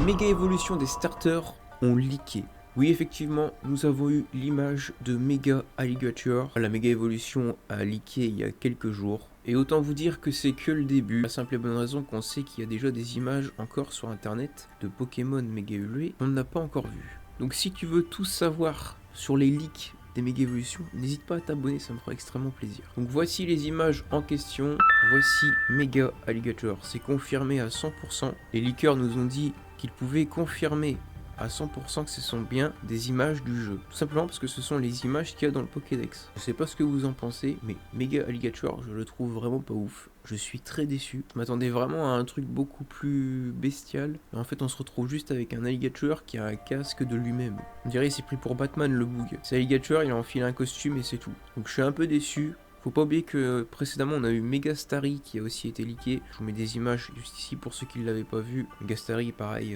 méga évolutions des starters ont leaké. Oui, effectivement, nous avons eu l'image de Mega Alligator. La méga évolution a leaké il y a quelques jours. Et autant vous dire que c'est que le début. La simple et bonne raison qu'on sait qu'il y a déjà des images encore sur internet de Pokémon méga évolués qu'on n'a pas encore vu. Donc si tu veux tout savoir sur les leaks des méga évolutions, n'hésite pas à t'abonner, ça me fera extrêmement plaisir. Donc voici les images en question. Voici Mega Alligator. C'est confirmé à 100%. Les leakers nous ont dit qu'ils pouvaient confirmer à 100% que ce sont bien des images du jeu. Tout simplement parce que ce sont les images qu'il y a dans le Pokédex. Je sais pas ce que vous en pensez, mais Mega Alligator, je le trouve vraiment pas ouf. Je suis très déçu. Je m'attendais vraiment à un truc beaucoup plus bestial. Et en fait, on se retrouve juste avec un Alligator qui a un casque de lui-même. On dirait qu'il s'est pris pour Batman le boug. C'est Alligator, il a enfilé un costume et c'est tout. Donc je suis un peu déçu. Faut pas oublier que précédemment on a eu Megastary qui a aussi été leaké. Je vous mets des images juste ici pour ceux qui ne l'avaient pas vu. Megastary pareil,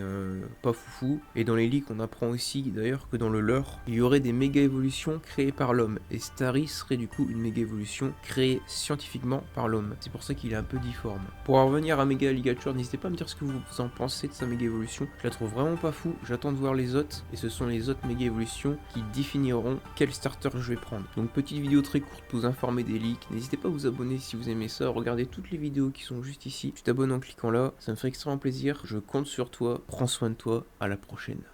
pas foufou. Et dans les leaks on apprend aussi d'ailleurs que dans le lore, il y aurait des méga évolutions créées par l'homme. Et Starry serait du coup une méga évolution créée scientifiquement par l'homme. C'est pour ça qu'il est un peu difforme. Pour en revenir à Mega Alligator, n'hésitez pas à me dire ce que vous en pensez de sa méga évolution. Je la trouve vraiment pas fou. J'attends de voir les autres. Et ce sont les autres méga évolutions qui définiront quel starter je vais prendre. Donc petite vidéo très courte pour vous informer des leaks. N'hésitez pas à vous abonner si vous aimez ça, regardez toutes les vidéos qui sont juste ici. Tu t'abonnes en cliquant là, ça me fait extrêmement plaisir. Je compte sur toi, prends soin de toi, à la prochaine.